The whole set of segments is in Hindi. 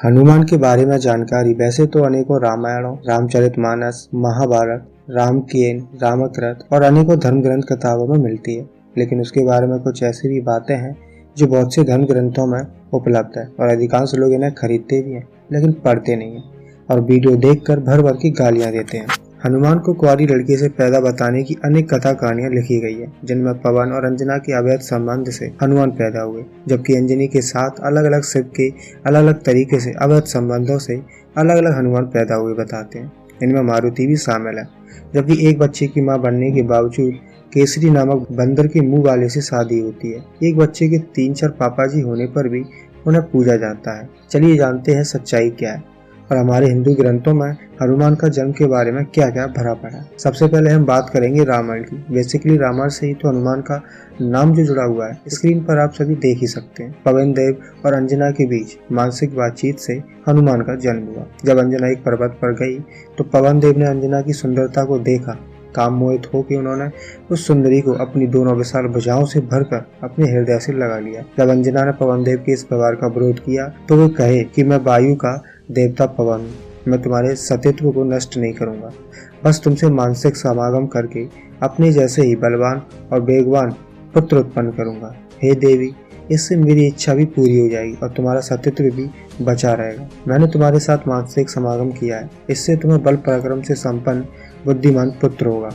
हनुमान के बारे में जानकारी वैसे तो अनेकों रामायणों, रामचरितमानस, महाभारत, रामकेन, रामकृत और अनेकों धर्म ग्रंथ किताबों में मिलती है, लेकिन उसके बारे में कुछ ऐसी भी बातें हैं जो बहुत से धर्म ग्रंथों में उपलब्ध है और अधिकांश लोग इन्हें खरीदते भी हैं लेकिन पढ़ते नहीं है और वीडियो देखकर भर भर की गालियां देते हैं। हनुमान को कुंवारी लड़की से पैदा बताने की अनेक कथा कहानियां लिखी गई है, जिनमें पवन और अंजना के अवैध संबंध से हनुमान पैदा हुए, जबकि अंजनी के साथ अलग अलग शिव के अलग अलग तरीके से अवैध संबंधों से अलग अलग हनुमान पैदा हुए बताते हैं। इनमें मारुति भी शामिल है, जबकि एक बच्चे की मां बनने के बावजूद केसरी नामक बंदर के मुंह वाले से शादी होती है। एक बच्चे के 3-4 पापाजी होने पर भी उन्हें पूजा जाता है। चलिए जानते हैं सच्चाई क्या है और हमारे हिंदू ग्रंथों में हनुमान का जन्म के बारे में क्या क्या भरा पड़ा है। सबसे पहले हम बात करेंगे रामायण की। बेसिकली रामायण से ही तो हनुमान का नाम जो जुड़ा हुआ है, स्क्रीन पर आप सभी देख ही सकते हैं। पवन देव और अंजना के बीच मानसिक बातचीत से हनुमान का जन्म हुआ। जब अंजना एक पर्वत पर गई तो पवन देव ने अंजना की सुंदरता को देखा। काम मोहित होकर उन्होंने उस सुंदरी को अपनी दोनों विशाल भुजाओं से भरकर अपने हृदय से लगा लिया। जब अंजना ने पवन देव के इस व्यवहार का विरोध किया तो वे कहे कि मैं वायु का देवता पवन हूँ, मैं तुम्हारे सतीत्व को नष्ट नहीं करूंगा, बस तुमसे मानसिक समागम करके अपने जैसे ही बलवान और वेगवान पुत्र उत्पन्न करूंगा। हे देवी, इससे मेरी इच्छा भी पूरी हो जाएगी और तुम्हारा सतीत्व भी बचा रहेगा। मैंने तुम्हारे साथ मानसिक समागम किया है, इससे तुम्हें बल पराक्रम से संपन्न बुद्धिमान पुत्र होगा।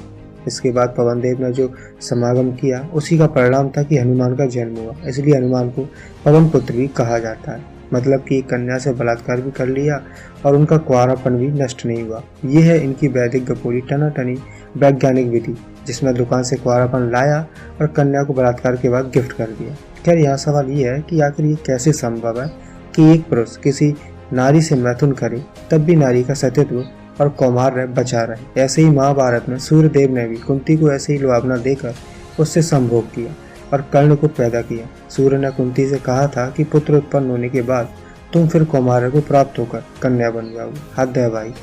इसके बाद पवन देव ने जो समागम किया उसी का परिणाम था कि हनुमान का जन्म हुआ। इसलिए हनुमान को पवन पुत्र भी कहा जाता है, मतलब कि कन्या से बलात्कार भी कर लिया और उनका कुंवारापन भी नष्ट नहीं हुआ। ये है इनकी वैदिक गपोरी टनाटनी वैज्ञानिक विधि, जिसमें दुकान से कुंवारापन लाया और कन्या को बलात्कार के बाद गिफ्ट कर दिया। खैर, यहाँ सवाल ये है कि आखिर ये कैसे संभव है कि एक पुरुष किसी नारी से मैथुन करे तब भी नारी का सतीत्व और कौमार्य बचा रहे। ऐसे ही महाभारत में सूर्यदेव ने भी कुंती को ऐसे ही लुभावना देकर उससे संभोग किया और कर्ण को पैदा किया। सूर्य ने कुंती से कहा था कि पुत्र उत्पन्न होने के बाद तुम फिर कौमार्य को प्राप्त होकर कन्या बन जाओगे। हद है भाई,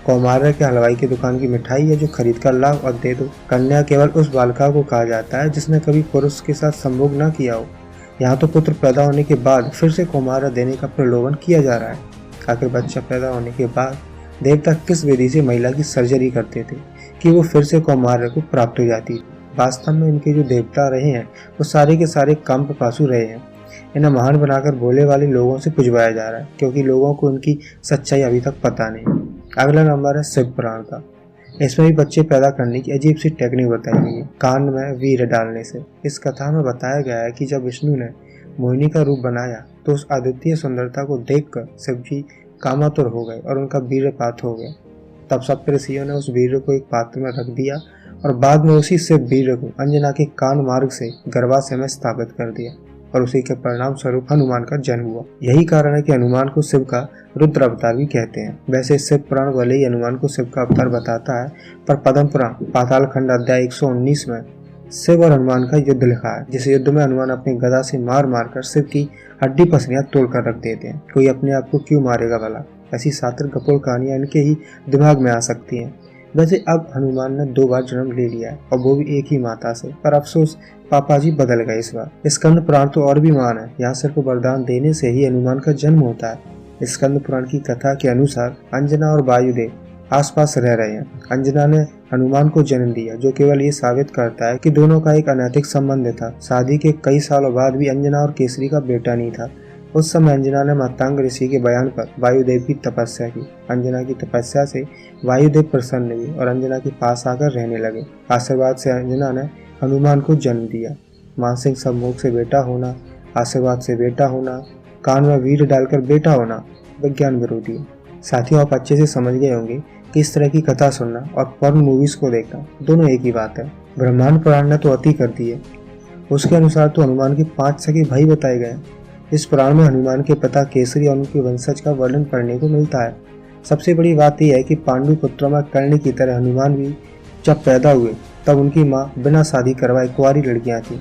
कौमार्य के हलवाई की दुकान की मिठाई है जो खरीद कर लाओ और दे दो। कन्या केवल उस बालिका को कहा जाता है जिसने कभी पुरुष के साथ संभोग न किया हो। यहाँ तो पुत्र पैदा होने के बाद फिर से कौमार्य देने का प्रलोभन किया जा रहा है। आखिर बच्चा पैदा होने के बाद देवता किस विधि से महिला की सर्जरी करते थे कि वो फिर से कौमार्य को प्राप्त हो जाती? वास्तव में इनके जो देवता रहे हैं वो सारे के सारे कामपासु रहे हैं। इन्हें महान बनाकर भोले वाले लोगों से पुजवाया जा रहा है, क्योंकि लोगों को इनकी सच्चाई अभी तक पता नहीं। अगला नंबर है शिव पुराण का। इसमें भी बच्चे पैदा करने की अजीब सी टेक्निक बताई गई है, कान में वीर डालने से। इस कथा में बताया गया है कि जब विष्णु ने मोहिनी का रूप बनाया तो उस अद्वितीय सुंदरता को देखकर शिव जी कामातुर हो गए और उनका वीर्यपात हो गया। तब सब ऋषियों ने उस वीर्य को एक पात्र में रख दिया और बाद में उसी से वीर्य को अंजना के कान मार्ग से गर्भाशय में स्थापित कर दिया और उसी के परिणाम स्वरूप हनुमान का जन्म हुआ। यही कारण है कि हनुमान को शिव का रुद्र अवतार भी कहते हैं। वैसे शिव पुराण भले ही हनुमान को शिव का अवतार बताता है, पर पद्म पुराण पाताल खंड अध्याय 119 में शिव और हनुमान का युद्ध लिखा है, जिस युद्ध में हनुमान अपनी गदा से मार मार कर शिव की हड्डी पसलियां तोड़कर रख देते हैं। कोई अपने आप को क्यों मारेगा भला? ऐसी सातिर कपोल कहानियां इनके ही दिमाग में आ सकती हैं। वैसे अब हनुमान ने 2 बार जन्म ले लिया है और वो भी एक ही माता से, पर अफसोस पापाजी बदल गए इस बार। स्कंद पुराण तो और भी महान है, यहाँ सिर्फ वरदान देने से ही हनुमान का जन्म होता है। स्कंद पुराण की कथा के अनुसार अंजना और वायुदेव आसपास रह रहे हैं। अंजना ने हनुमान को जन्म दिया, जो केवल ये साबित करता है कि दोनों का एक अनैतिक संबंध था। शादी के कई सालों बाद भी अंजना और केसरी का बेटा नहीं था। उस समय अंजना ने मातांग ऋषि के बयान पर वायुदेव की तपस्या की। अंजना की तपस्या से वायुदेव प्रसन्न हुए और अंजना के पास आकर रहने लगे। आशीर्वाद से अंजना ने हनुमान को जन्म दिया। मानसिक सम्मोग से बेटा होना, आशीर्वाद से बेटा होना, कान में वीर डालकर बेटा होना विज्ञान विरोधी है। साथियों, आप अच्छे से समझ गए होंगे कि इस तरह की कथा सुनना और पॉर्न मूवीज को देखना दोनों एक ही बात है। ब्रह्मांड पुराण ने तो अति कर दी है। उसके अनुसार तो हनुमान के 5 सगे भाई बताए गए। इस पुराण में हनुमान के पिता केसरी और उनके वंशज का वर्णन पढ़ने को मिलता है। सबसे बड़ी बात यह है कि पांडु पुत्रों में कर्ण की तरह हनुमान भी जब पैदा हुए तब उनकी माँ बिना शादी करवाए कुंवारी लड़कियां थी,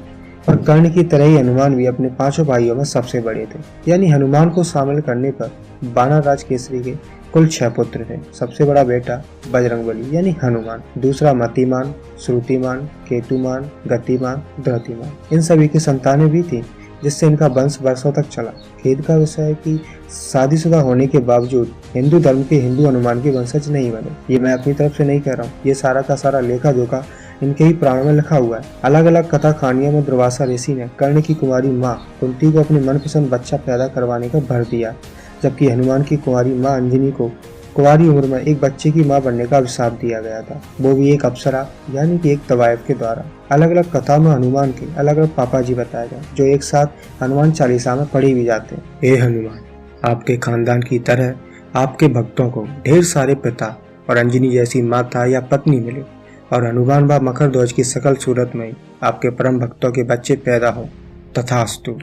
और कर्ण की तरह ही हनुमान भी अपने 5 भाइयों में सबसे बड़े थे। यानी हनुमान को शामिल करने पर वानर राज केसरी के कुल 6 पुत्र थे। सबसे बड़ा बेटा बजरंगबली यानी हनुमान, दूसरा मतिमान, श्रुतिमान, केतुमान, गतिमान, धृतिमान। इन सभी की संतानें भी थी, जिससे इनका वंश वर्षों तक चला। खेद का विषय है कि शादीशुदा होने के बावजूद हिंदू धर्म के हिंदू हनुमान के वंशज नहीं बने। ये मैं अपनी तरफ से नहीं कह रहा हूँ, ये सारा का सारा लेखा जोखा इनके ही प्राणों में लिखा हुआ है। अलग अलग कथा कहानियों में दुर्वासा ऋषि ने कर्ण की कुंवारी माँ कुंती को अपने मनपसंद बच्चा पैदा करवाने का भर दिया, जबकि हनुमान की कुंवारी माँ अंजनी को कुंवारी उम्र में एक बच्चे की मां बनने का अभिशाप दिया गया था, वो भी एक अप्सरा यानी कि एक तवायफ के द्वारा। अलग अलग कथाओं में हनुमान के अलग अलग पापा जी बताए गए, जो एक साथ हनुमान चालीसा में पढ़े भी जाते हैं। हे हनुमान, आपके खानदान की तरह आपके भक्तों को ढेर सारे पिता और अंजनी जैसी माता या पत्नी मिले, और हनुमान व मकर ध्वज की सकल सूरत में आपके परम भक्तों के बच्चे पैदा हो। तथास्तु।